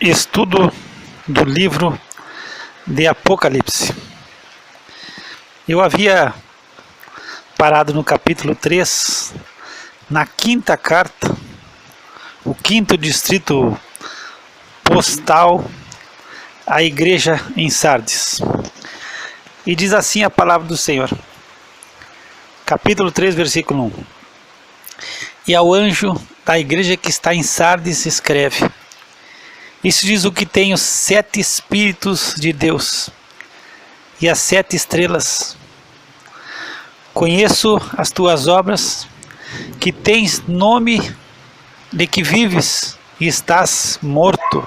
Estudo do livro de Apocalipse. Eu havia parado no capítulo 3, na quinta carta, o quinto distrito postal à igreja em Sardes. E diz assim a palavra do Senhor. Capítulo 3, versículo 1. E ao anjo da igreja que está em Sardes escreve: isso diz o que tem os 7 Espíritos de Deus e as 7 estrelas. Conheço as tuas obras, que tens nome de que vives e estás morto.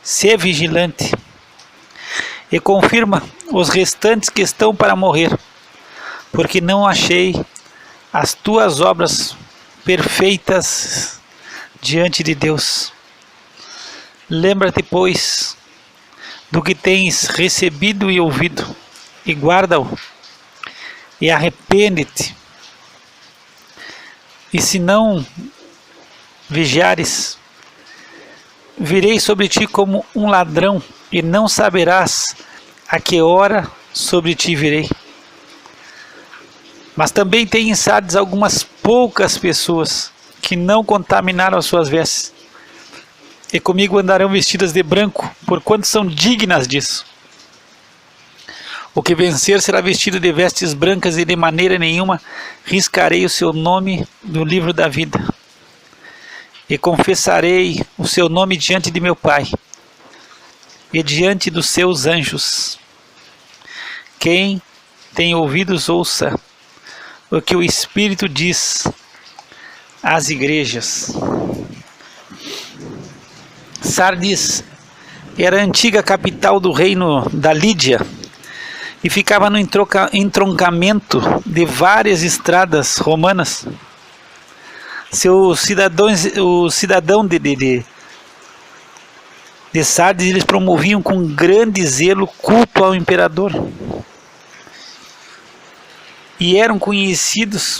Sê vigilante e confirma os restantes que estão para morrer, porque não achei as tuas obras perfeitas diante de Deus. Lembra-te, pois, do que tens recebido e ouvido, e guarda-o, e arrepende-te. E se não vigiares, virei sobre ti como um ladrão, e não saberás a que hora sobre ti virei. Mas também tem em Sardes algumas poucas pessoas que não contaminaram as suas vestes, e comigo andarão vestidas de branco, porquanto são dignas disso. O que vencer será vestido de vestes brancas, e de maneira nenhuma riscarei o seu nome do livro da vida. E confessarei o seu nome diante de meu Pai e diante dos seus anjos. Quem tem ouvidos, ouça o que o Espírito diz às igrejas. Sardes era a antiga capital do reino da Lídia e ficava no entroncamento de várias estradas romanas. Os cidadãos de Sardes, eles promoviam com grande zelo culto ao imperador e eram conhecidos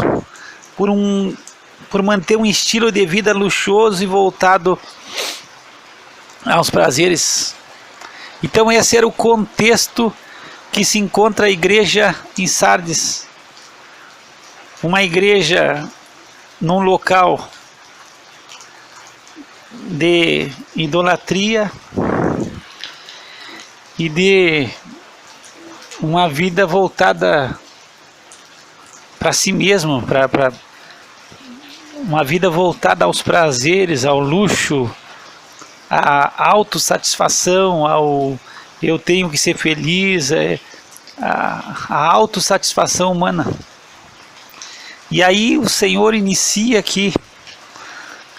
por manter um estilo de vida luxuoso e voltado aos prazeres. Então esse era o contexto que se encontra a igreja em Sardes, uma igreja num local de idolatria e de uma vida voltada para si mesmo, para uma vida voltada aos prazeres, ao luxo, à autossatisfação, ao eu tenho que ser feliz, a autossatisfação humana. E aí o Senhor inicia aqui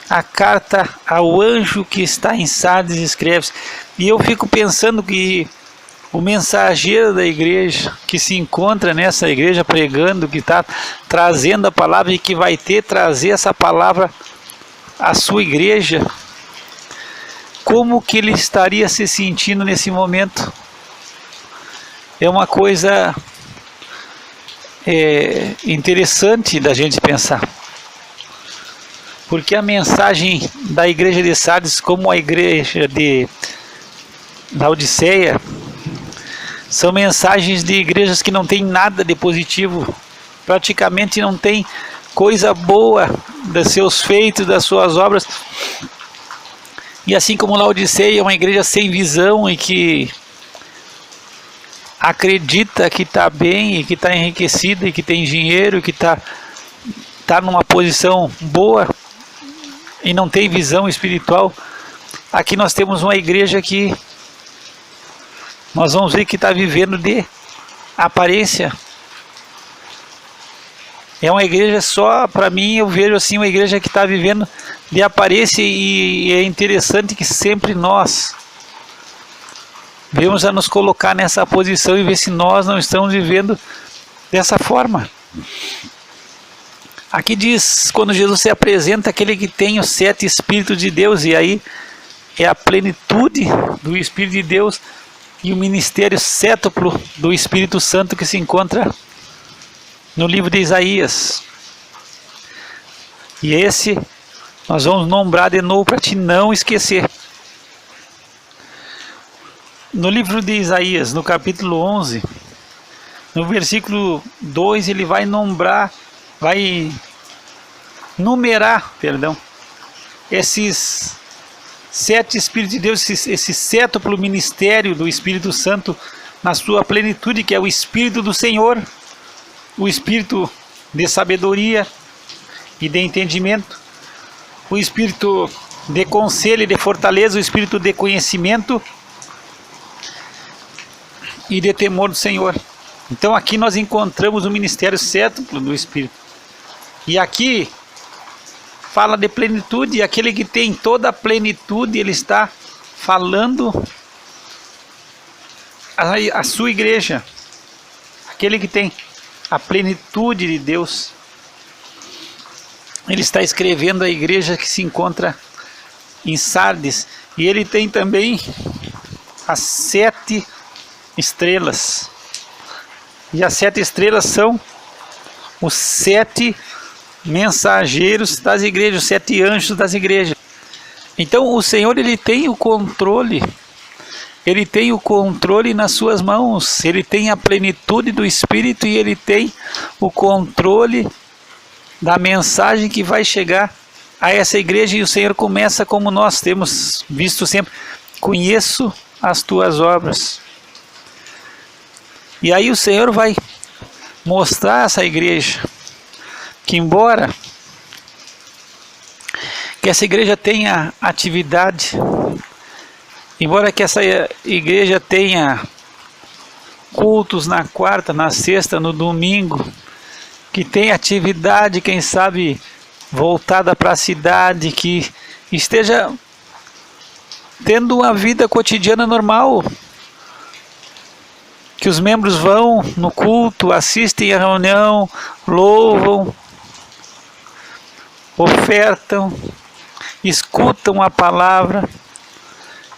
a carta ao anjo que está em Sardes, escreve. E eu fico pensando que o mensageiro da igreja, que se encontra nessa igreja pregando, que está trazendo a palavra e que vai trazer essa palavra à sua igreja, como que ele estaria se sentindo nesse momento? É uma coisa interessante da gente pensar, porque a mensagem da igreja de Sardes, como a igreja de Laodiceia, são mensagens de igrejas que não tem nada de positivo, praticamente não tem coisa boa dos seus feitos, das suas obras. E assim como Laodiceia é uma igreja sem visão e que acredita que está bem e que está enriquecida e que tem dinheiro e que está numa posição boa e não tem visão espiritual, aqui nós temos uma igreja que nós vamos ver que está vivendo de aparência. É uma igreja só, para mim, eu vejo assim uma igreja que está vivendo de aparência, e é interessante que sempre nós devemos a nos colocar nessa posição e ver se nós não estamos vivendo dessa forma. Aqui diz, quando Jesus se apresenta, aquele que tem os 7 Espíritos de Deus, e aí é a plenitude do Espírito de Deus e o ministério cétuplo do Espírito Santo que se encontra no livro de Isaías. E esse nós vamos nombrar de novo para te não esquecer. No livro de Isaías, no capítulo 11, no versículo 2, ele vai numerar, esses 7 Espíritos de Deus, esse sétuplo ministério do Espírito Santo na sua plenitude, que é o Espírito do Senhor, o Espírito de sabedoria e de entendimento, o Espírito de conselho e de fortaleza, o Espírito de conhecimento e de temor do Senhor. Então aqui nós encontramos o ministério sétuplo do Espírito. E aqui fala de plenitude, e aquele que tem toda a plenitude, ele está falando a sua igreja. Aquele que tem a plenitude de Deus, ele está escrevendo a igreja que se encontra em Sardes. E ele tem também as 7 estrelas. E as 7 estrelas são os 7 mensageiros das igrejas, os 7 anjos das igrejas. Então o Senhor, ele tem o controle. Ele tem o controle nas suas mãos. Ele tem a plenitude do Espírito e ele tem o controle da mensagem que vai chegar a essa igreja. E o Senhor começa como nós temos visto sempre: conheço as tuas obras. E aí o Senhor vai mostrar a essa igreja que, embora que essa igreja tenha atividade, embora que essa igreja tenha cultos na quarta, na sexta, no domingo, que tenha atividade, quem sabe, voltada para a cidade, que esteja tendo uma vida cotidiana normal, que os membros vão no culto, assistem à reunião, louvam, ofertam, escutam a palavra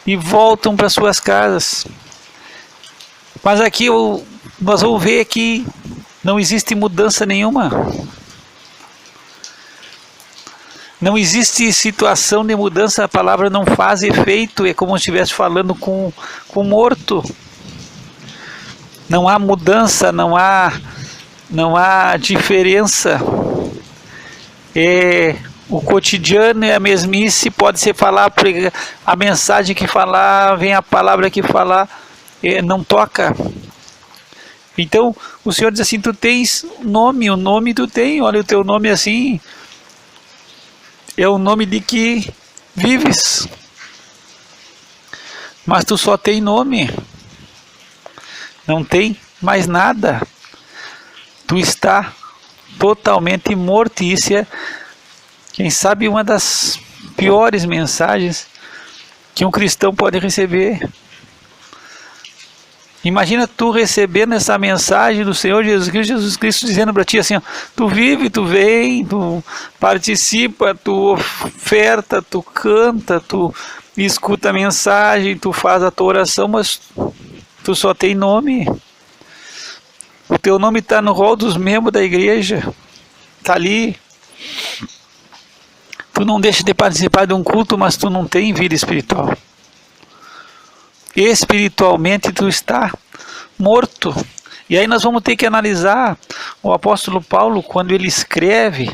e voltam para suas casas. Mas aqui nós vamos ver que não existe mudança nenhuma. Não existe situação de mudança, a palavra não faz efeito, é como se estivesse falando com morto. Não há mudança, não há diferença. O cotidiano é a mesmice, pode ser falar a mensagem que falar, vem a palavra que falar, não toca. Então o Senhor diz assim: tu tens nome, o nome tu tem, olha, o teu nome assim, é o nome de que vives, mas tu só tem nome, não tem mais nada, tu está totalmente morto. E isso é, quem sabe, uma das piores mensagens que um cristão pode receber. Imagina tu recebendo essa mensagem do Senhor Jesus Cristo dizendo para ti assim: ó, tu vive, tu vem, tu participa, tu oferta, tu canta, tu escuta a mensagem, tu faz a tua oração, mas tu só tem nome. O teu nome está no rol dos membros da igreja, está ali. Tu não deixa de participar de um culto, mas tu não tem vida espiritual. Espiritualmente tu está morto. E aí nós vamos ter que analisar o apóstolo Paulo, quando ele escreve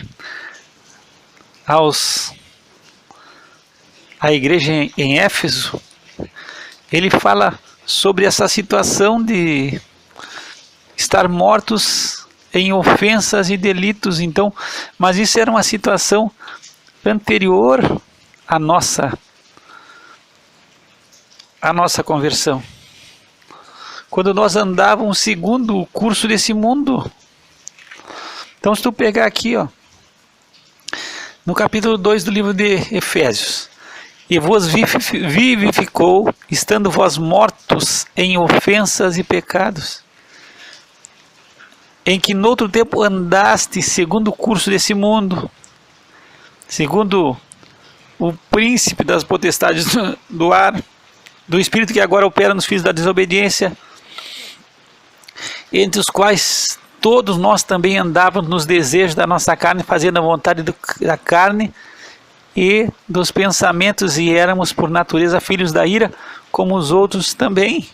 à igreja em Éfeso, ele fala sobre essa situação de estar mortos em ofensas e delitos. Então, mas isso era uma situação anterior à nossa conversão, quando nós andávamos segundo o curso desse mundo. Então, se tu pegar aqui, ó, no capítulo 2 do livro de Efésios: e vos vivificou, estando vós mortos em ofensas e pecados, em que noutro tempo andaste segundo o curso desse mundo, segundo o príncipe das potestades do ar, do espírito que agora opera nos filhos da desobediência, entre os quais todos nós também andávamos nos desejos da nossa carne, fazendo a vontade da carne e dos pensamentos, e éramos por natureza filhos da ira, como os outros também.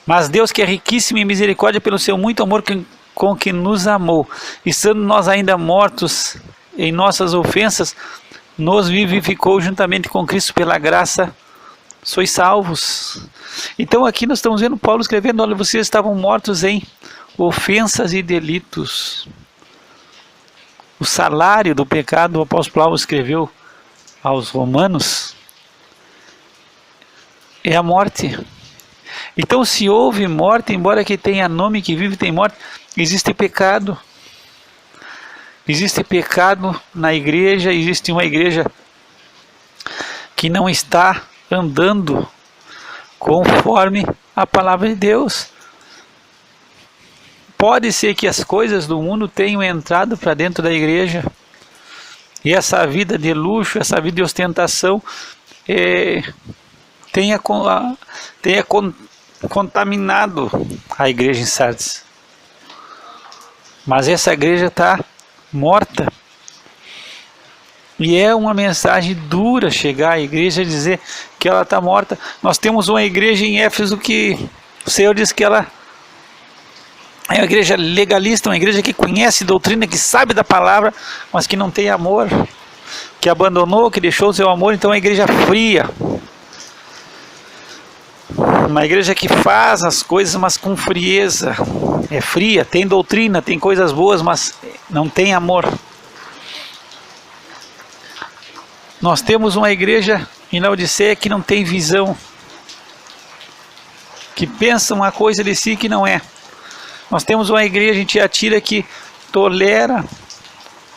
Mas Deus, que é riquíssimo em misericórdia, pelo seu muito amor com que nos amou, estando nós ainda mortos em nossas ofensas, nos vivificou juntamente com Cristo. Pela graça sois salvos. Então aqui nós estamos vendo Paulo escrevendo: olha, vocês estavam mortos em ofensas e delitos. O salário do pecado, o apóstolo Paulo escreveu aos romanos, é a morte. Então, se houve morte, embora que tenha nome, que vive tem morte, existe pecado. Existe pecado na igreja, existe uma igreja que não está andando conforme a palavra de Deus. Pode ser que as coisas do mundo tenham entrado para dentro da igreja, e essa vida de luxo, essa vida de ostentação tenha contaminado a igreja em Sardes. Mas essa igreja está morta. E é uma mensagem dura chegar à igreja e dizer que ela está morta. Nós temos uma igreja em Éfeso que o Senhor diz que ela é uma igreja legalista, uma igreja que conhece doutrina, que sabe da palavra, mas que não tem amor, que abandonou, que deixou o seu amor. Então é uma igreja fria, uma igreja que faz as coisas, mas com frieza. É fria, tem doutrina, tem coisas boas, mas não tem amor. Nós temos uma igreja em Laodiceia que não tem visão, que pensa uma coisa de si que não é. Nós temos uma igreja em Tiatira que tolera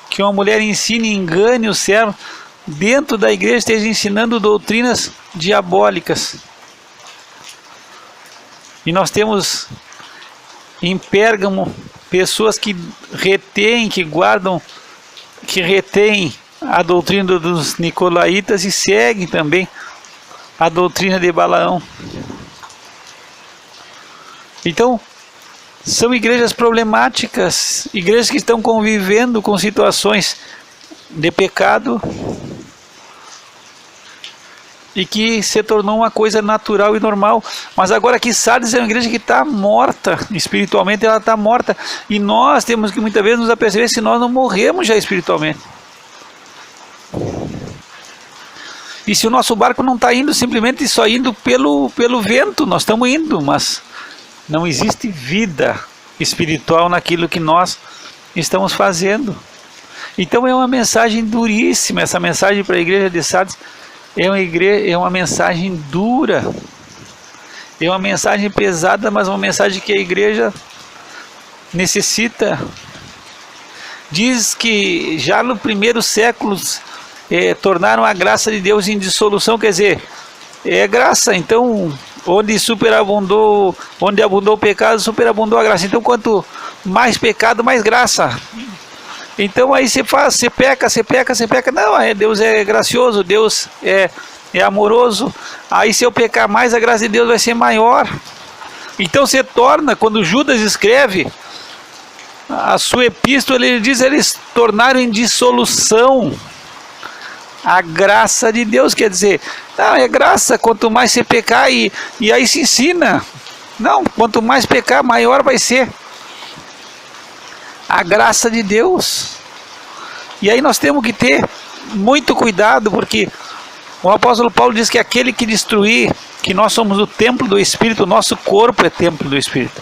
que uma mulher ensine e engane o servo, dentro da igreja esteja ensinando doutrinas diabólicas. E nós temos em Pérgamo pessoas que retêm, que guardam, que retêm a doutrina dos nicolaítas e seguem também a doutrina de Balaão. Então, são igrejas problemáticas, igrejas que estão convivendo com situações de pecado e que se tornou uma coisa natural e normal. Mas agora aqui Sardes é uma igreja que está morta, espiritualmente ela está morta, e nós temos que muitas vezes nos aperceber se nós não morremos já espiritualmente. E se o nosso barco não está indo simplesmente só indo pelo vento, nós estamos indo, mas não existe vida espiritual naquilo que nós estamos fazendo. Então é uma mensagem duríssima, essa mensagem para a igreja de Sardes é uma mensagem dura, é uma mensagem pesada, mas uma mensagem que a igreja necessita. Diz que já no primeiro século tornaram a graça de Deus em dissolução, quer dizer, é graça, então onde abundou o pecado, superabundou a graça. Então quanto mais pecado, mais graça. Então aí você peca. Não, Deus é gracioso, Deus é amoroso. Aí se eu pecar mais, a graça de Deus vai ser maior. Então você torna, quando Judas escreve a sua epístola, ele diz: eles tornaram em dissolução a graça de Deus. Quer dizer, não, é graça, quanto mais você pecar, e aí se ensina, não, quanto mais pecar, maior vai ser a graça de Deus. E aí nós temos que ter muito cuidado, porque o apóstolo Paulo diz que aquele que destruir, que nós somos o templo do Espírito, o nosso corpo é templo do Espírito,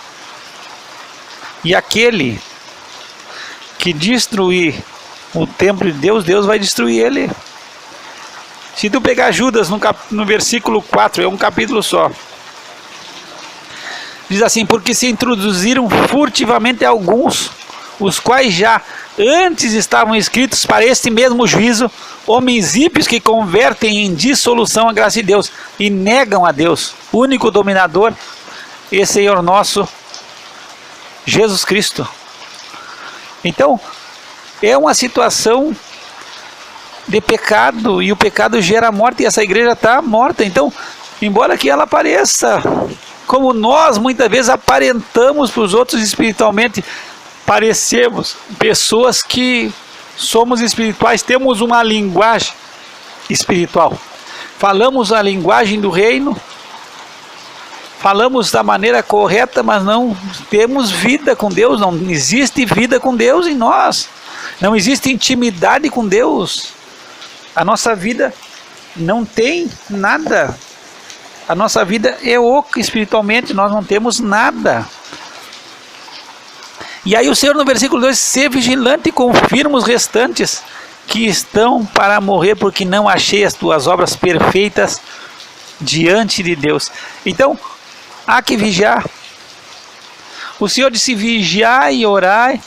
e aquele que destruir o templo de Deus, Deus vai destruir ele. Se tu pegar Judas no versículo 4, é um capítulo só, diz assim: porque se introduziram furtivamente alguns, os quais já antes estavam escritos para este mesmo juízo, homens ímpios que convertem em dissolução a graça de Deus e negam a Deus, único dominador e Senhor nosso, Jesus Cristo. Então, é uma situação de pecado, e o pecado gera morte, e essa igreja está morta. Então, embora que ela pareça, como nós muitas vezes aparentamos para os outros espiritualmente, parecemos pessoas que somos espirituais, temos uma linguagem espiritual. Falamos a linguagem do reino, falamos da maneira correta, mas não temos vida com Deus, não existe vida com Deus em nós, não existe intimidade com Deus, a nossa vida não tem nada, a nossa vida é oca espiritualmente, nós não temos nada. E aí o Senhor no versículo 2, ser vigilante e confirma os restantes que estão para morrer, porque não achei as tuas obras perfeitas diante de Deus. Então, há que vigiar. O Senhor disse: vigiai e orai,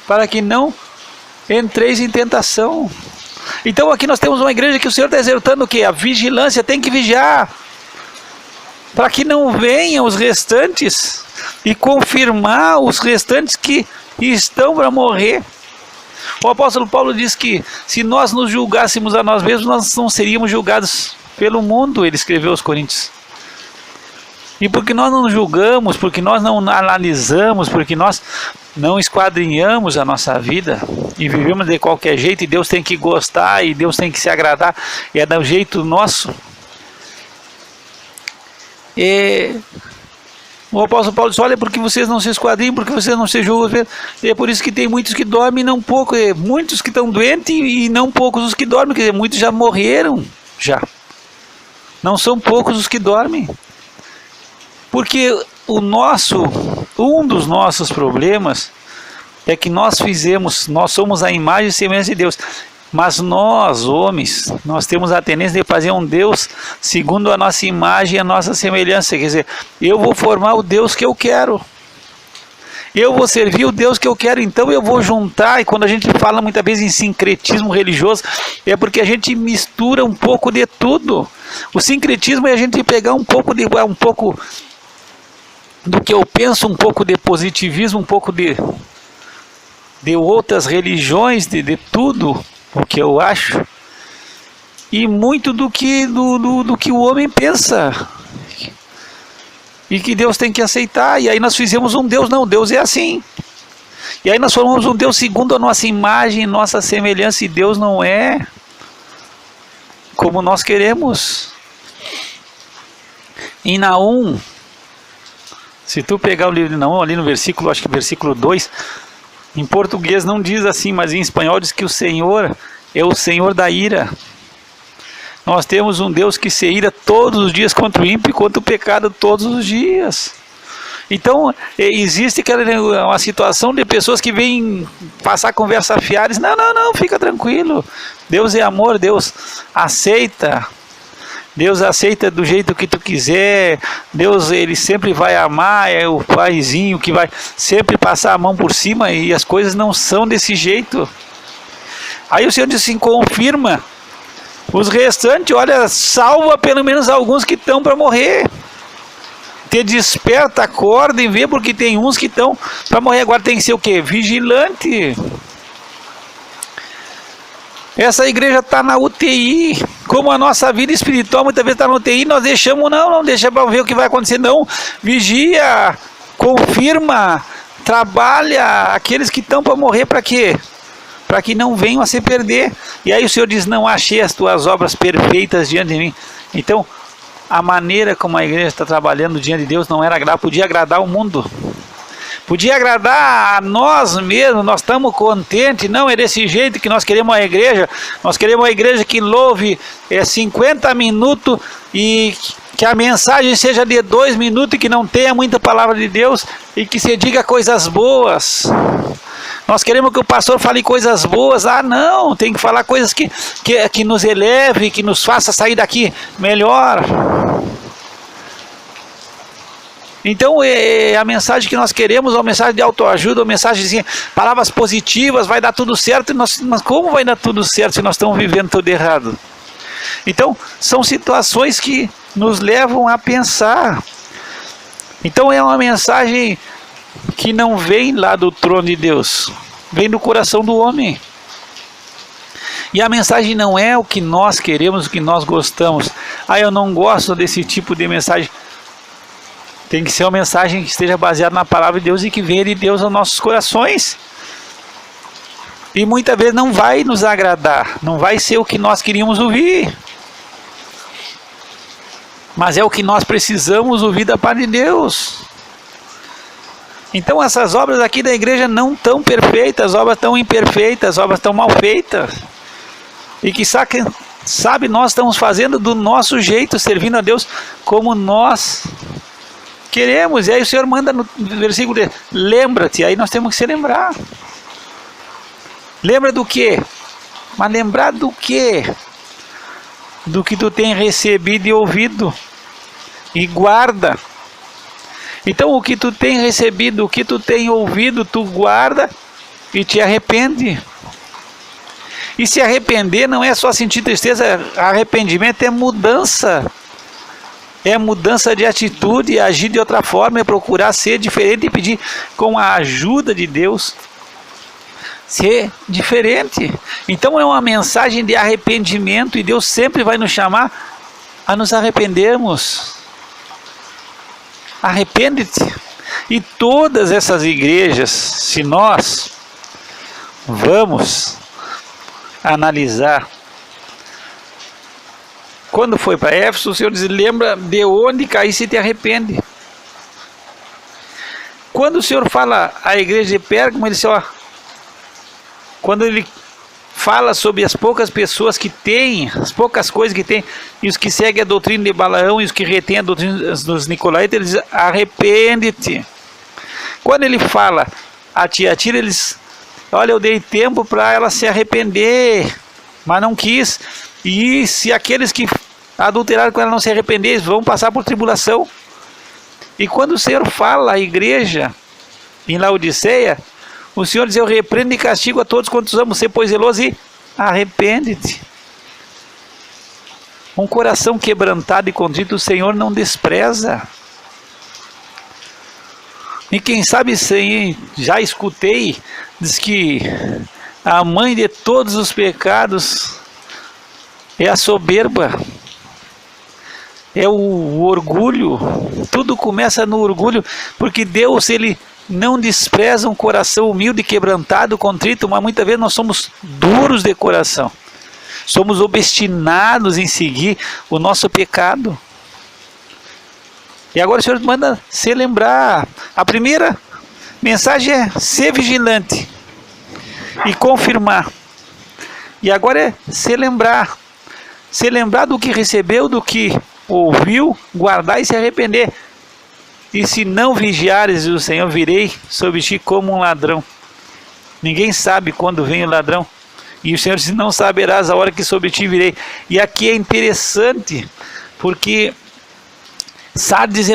para que não entreis em tentação. Então aqui nós temos uma igreja que o Senhor está exertando o quê? A vigilância, tem que vigiar, para que não venham os restantes e confirmar os restantes que estão para morrer. O apóstolo Paulo diz que se nós nos julgássemos a nós mesmos, nós não seríamos julgados pelo mundo, ele escreveu aos Coríntios. E porque nós não julgamos, porque nós não analisamos, porque nós não esquadrinhamos a nossa vida e vivemos de qualquer jeito, e Deus tem que gostar, e Deus tem que se agradar, e é do jeito nosso. O apóstolo Paulo diz: olha, porque vocês não se esquadrinham, porque vocês não se julgam. E é por isso que tem muitos que dormem e não poucos, muitos que estão doentes e não poucos os que dormem, quer dizer, muitos já morreram, já. Não são poucos os que dormem. Porque um dos nossos problemas é que nós somos a imagem e semelhança de Deus. Mas nós, homens, nós temos a tendência de fazer um Deus segundo a nossa imagem e a nossa semelhança. Quer dizer, eu vou formar o Deus que eu quero. Eu vou servir o Deus que eu quero, então eu vou juntar. E quando a gente fala muitas vezes em sincretismo religioso, é porque a gente mistura um pouco de tudo. O sincretismo é a gente pegar um pouco do que eu penso, um pouco de positivismo, um pouco de outras religiões, de tudo o que eu acho, e muito do que o homem pensa, e que Deus tem que aceitar. E aí nós fizemos um Deus, não, Deus é assim. E aí nós formamos um Deus segundo a nossa imagem, nossa semelhança, e Deus não é como nós queremos. Em Naum, se tu pegar o livro de Naum, ali no versículo, acho que versículo 2, em português não diz assim, mas em espanhol diz que o Senhor é o Senhor da ira. Nós temos um Deus que se ira todos os dias contra o ímpio e contra o pecado todos os dias. Então, existe uma situação de pessoas que vêm passar conversa fiada e dizem: não, fica tranquilo. Deus é amor, Deus aceita do jeito que tu quiser. Deus, ele sempre vai amar, é o paizinho que vai sempre passar a mão por cima, e as coisas não são desse jeito. Aí o Senhor diz assim: confirma os restantes, olha, salva pelo menos alguns que estão para morrer. Te desperta, acorda e vê, porque tem uns que estão para morrer. Agora tem que ser o quê? Vigilante. Essa igreja está na UTI. Como a nossa vida espiritual muitas vezes está na UTI, nós deixamos, não deixa para ver o que vai acontecer, não. Vigia, confirma, trabalha aqueles que estão para morrer, para quê? Para que não venham a se perder. E aí o Senhor diz: não achei as tuas obras perfeitas diante de mim. Então, a maneira como a igreja está trabalhando diante de Deus não era agradável, podia agradar o mundo, podia agradar a nós mesmos, nós estamos contentes, não é desse jeito que nós queremos a igreja. Nós queremos uma igreja que louve 50 minutos e que a mensagem seja de 2 minutos e que não tenha muita palavra de Deus e que se diga coisas boas. Nós queremos que o pastor fale coisas boas. Não, tem que falar coisas que nos eleve, que nos faça sair daqui melhor. Então a mensagem que nós queremos é uma mensagem de autoajuda, uma mensagem assim, palavras positivas, vai dar tudo certo. Mas como vai dar tudo certo se nós estamos vivendo tudo errado? Então são situações que nos levam a pensar. Então é uma mensagem que não vem lá do trono de Deus, vem do coração do homem. E a mensagem não é o que nós queremos, o que nós gostamos. Eu não gosto desse tipo de mensagem. Tem que ser uma mensagem que esteja baseada na palavra de Deus e que venha de Deus aos nossos corações. E muitas vezes não vai nos agradar, não vai ser o que nós queríamos ouvir. Mas é o que nós precisamos ouvir da parte de Deus. Então essas obras aqui da igreja não tão perfeitas, obras tão imperfeitas, obras tão mal feitas. E que sabe, nós estamos fazendo do nosso jeito, servindo a Deus como nós queremos. E aí o Senhor manda no versículo: lembra-te. Aí nós temos que se lembrar. Lembra do quê? Mas lembrar do quê? Do que tu tem recebido e ouvido. E guarda. Então o que tu tem recebido, o que tu tem ouvido, tu guarda e te arrepende. E se arrepender não é só sentir tristeza, arrependimento é mudança. É mudança de atitude, agir de outra forma, é procurar ser diferente e pedir com a ajuda de Deus ser diferente. Então é uma mensagem de arrependimento e Deus sempre vai nos chamar a nos arrependermos. Arrepende-te. E todas essas igrejas, se nós vamos analisar, quando foi para Éfeso, o Senhor diz: lembra de onde caísse e te arrepende. Quando o Senhor fala à igreja de Pérgamo, ele diz: ó, quando ele fala sobre as poucas pessoas que tem, as poucas coisas que tem, e os que seguem a doutrina de Balaão e os que retêm a doutrina dos Nicolaítas, ele diz: arrepende-te. Quando ele fala a Tiatira, ele diz: olha, eu dei tempo para ela se arrepender, mas não quis. E se aqueles que adulteraram com ela não se arrepender, eles vão passar por tribulação. E quando o Senhor fala à igreja em Laodiceia, o Senhor diz: eu repreendo e castigo a todos quantos amo, ser pois zeloso e arrepende-te. Um coração quebrantado e contrito o Senhor não despreza. E quem sabe, já escutei, diz que a mãe de todos os pecados é a soberba, é o orgulho. Tudo começa no orgulho, porque Deus, ele não despreza um coração humilde, quebrantado, contrito, mas muitas vezes nós somos duros de coração, somos obstinados em seguir o nosso pecado. E agora o Senhor manda se lembrar. A primeira mensagem é ser vigilante e confirmar. E agora é se lembrar. Se lembrar do que recebeu, do que ouviu, guardar e se arrepender. E se não vigiares, o Senhor, virei sobre ti como um ladrão. Ninguém sabe quando vem o ladrão. E o Senhor disse: não saberás a hora que sobre ti virei. E aqui é interessante, porque Sardes,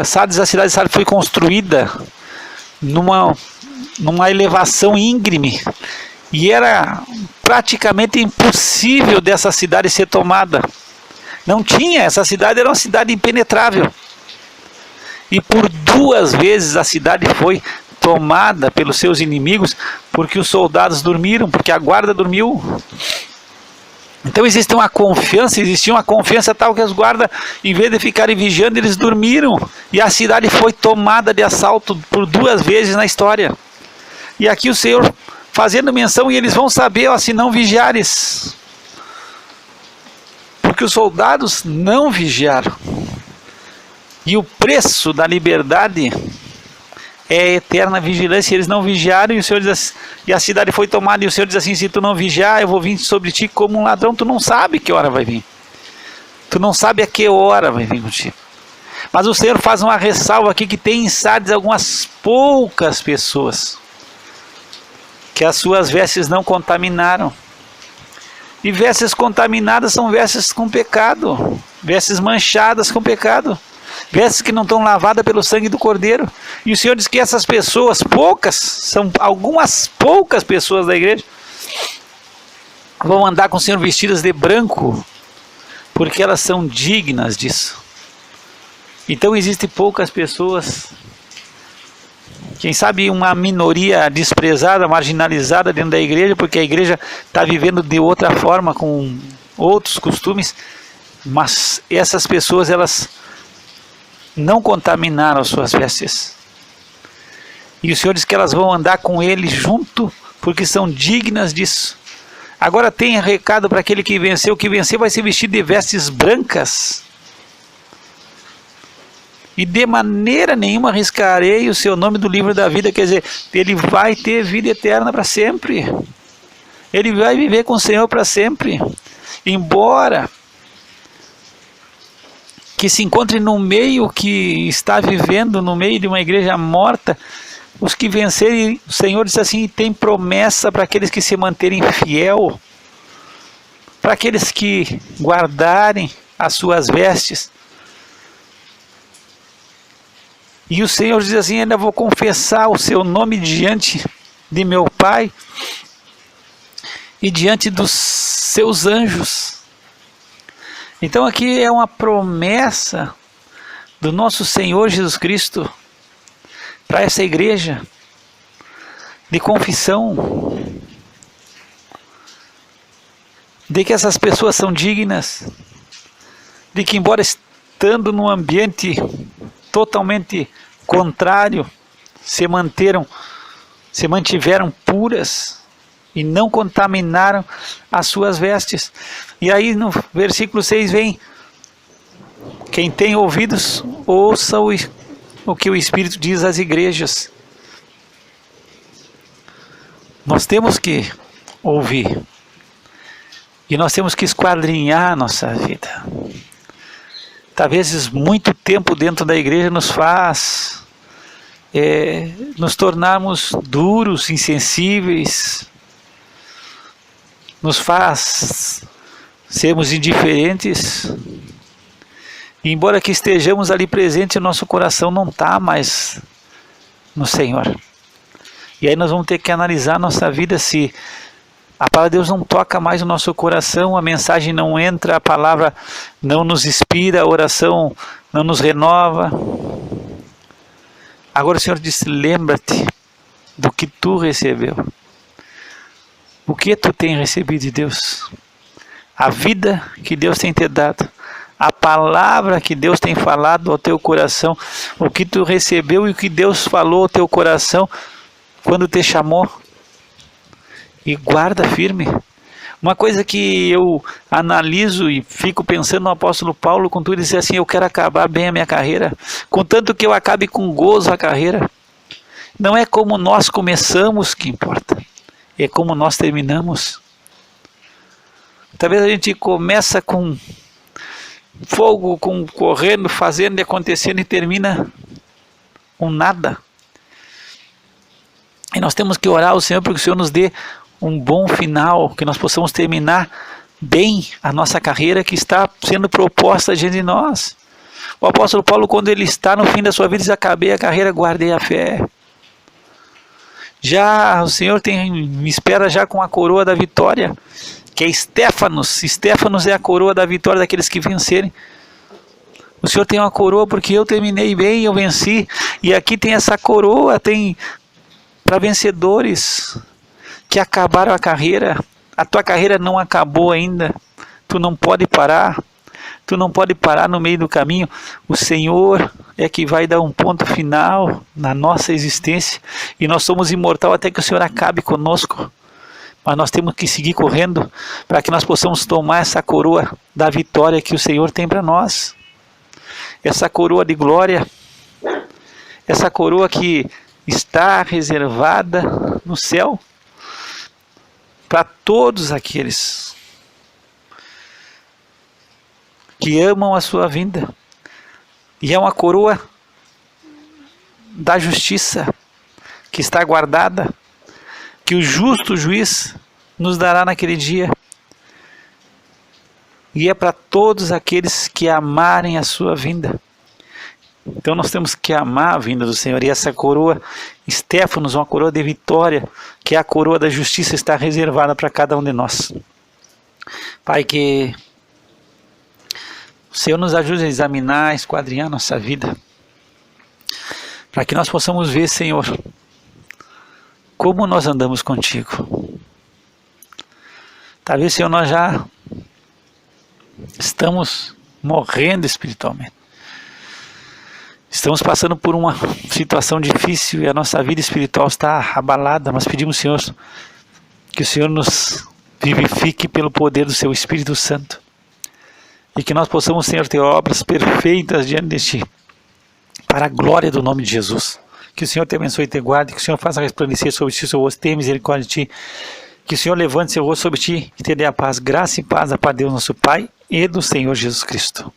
Sardes, a cidade de Sardes foi construída numa elevação íngreme. E era praticamente impossível dessa cidade ser tomada. Não tinha, essa cidade era uma cidade impenetrável. E por 2 vezes a cidade foi tomada pelos seus inimigos, porque os soldados dormiram, porque a guarda dormiu. Então existia uma confiança tal que os guardas, em vez de ficarem vigiando, eles dormiram. E a cidade foi tomada de assalto por 2 vezes na história. E aqui o Senhor fazendo menção, e eles vão saber, ó, se não vigiares. Porque os soldados não vigiaram. E o preço da liberdade é a eterna vigilância. Eles não vigiaram, e o Senhor diz, e a cidade foi tomada, e o Senhor diz assim: se tu não vigiar, eu vou vir sobre ti como um ladrão. Tu não sabe que hora vai vir. Tu não sabe a que hora vai vir contigo. Mas o Senhor faz uma ressalva aqui, que tem em Sardes algumas poucas pessoas que as suas vestes não contaminaram. E vestes contaminadas são vestes com pecado, vestes manchadas com pecado, vestes que não estão lavadas pelo sangue do Cordeiro. E o Senhor diz que essas pessoas, poucas, são algumas poucas pessoas da igreja, vão andar com o Senhor vestidas de branco, porque elas são dignas disso. Então existem poucas pessoas, quem sabe uma minoria desprezada, marginalizada dentro da igreja, porque a igreja está vivendo de outra forma, com outros costumes, mas essas pessoas, elas não contaminaram suas vestes. E o Senhor diz que elas vão andar com Ele junto, porque são dignas disso. Agora tem recado para aquele que venceu. O que vencer vai ser vestido de vestes brancas. E de maneira nenhuma arriscarei o seu nome do livro da vida. Quer dizer, ele vai ter vida eterna para sempre. Ele vai viver com o Senhor para sempre. Embora que se encontre no meio que está vivendo, no meio de uma igreja morta, os que vencerem, o Senhor diz assim, tem promessa para aqueles que se manterem fiel, para aqueles que guardarem as suas vestes. E o Senhor diz assim, ainda vou confessar o seu nome diante de meu Pai e diante dos seus anjos. Então aqui é uma promessa do nosso Senhor Jesus Cristo para essa igreja de confissão, de que essas pessoas são dignas, de que embora estando num ambiente totalmente contrário, se mantiveram puras e não contaminaram as suas vestes. E aí no versículo 6 vem, quem tem ouvidos, ouça o que o Espírito diz às igrejas. Nós temos que ouvir. E nós temos que esquadrinhar a nossa vida. Talvez muito tempo dentro da igreja nos faz nos tornarmos duros, insensíveis, nos faz sermos indiferentes. E embora que estejamos ali presentes, o nosso coração não está mais no Senhor. E aí nós vamos ter que analisar a nossa vida se a palavra de Deus não toca mais o nosso coração, a mensagem não entra, a palavra não nos inspira, a oração não nos renova. Agora o Senhor disse, lembra-te do que tu recebeu. O que tu tem recebido de Deus? A vida que Deus tem te dado, a palavra que Deus tem falado ao teu coração, o que tu recebeu e o que Deus falou ao teu coração quando te chamou. E guarda firme. Uma coisa que eu analiso e fico pensando no apóstolo Paulo, quando ele disse assim, eu quero acabar bem a minha carreira, contanto que eu acabe com gozo a carreira. Não é como nós começamos que importa, é como nós terminamos. Talvez a gente começa com fogo, correndo, fazendo e acontecendo e termina com nada. E nós temos que orar ao Senhor para que o Senhor nos dê um bom final, que nós possamos terminar bem a nossa carreira que está sendo proposta diante de nós. O apóstolo Paulo, quando ele está no fim da sua vida, diz, acabei a carreira, guardei a fé. Já o Senhor me espera já com a coroa da vitória, que é Estéfanos. Estéfanos é a coroa da vitória daqueles que vencerem. O Senhor tem uma coroa porque eu terminei bem, eu venci. E aqui tem essa coroa, tem para vencedores que acabaram a carreira. A tua carreira não acabou ainda. Tu não pode parar. Tu não pode parar no meio do caminho. O Senhor é que vai dar um ponto final na nossa existência. E nós somos imortais até que o Senhor acabe conosco. Mas nós temos que seguir correndo para que nós possamos tomar essa coroa da vitória que o Senhor tem para nós. Essa coroa de glória. Essa coroa que está reservada no céu para todos aqueles que amam a sua vinda. E é uma coroa da justiça que está guardada, que o justo juiz nos dará naquele dia. E é para todos aqueles que amarem a sua vinda. Então nós temos que amar a vinda do Senhor. E essa coroa, Estéfanos, uma coroa de vitória, que é a coroa da justiça, está reservada para cada um de nós. Pai, que o Senhor nos ajude a examinar, a esquadrinhar a nossa vida, para que nós possamos ver, Senhor, como nós andamos contigo. Talvez, Senhor, nós já estamos morrendo espiritualmente. Estamos passando por uma situação difícil e a nossa vida espiritual está abalada, mas pedimos, Senhor, que o Senhor nos vivifique pelo poder do Seu Espírito Santo e que nós possamos, Senhor, ter obras perfeitas diante de Ti, para a glória do nome de Jesus. Que o Senhor te abençoe e te guarde, que o Senhor faça resplandecer sobre Ti o Seu rosto, tenha misericórdia de Ti, que o Senhor levante Seu rosto sobre Ti e te dê a paz, graça e paz da parte de Deus nosso Pai e do Senhor Jesus Cristo.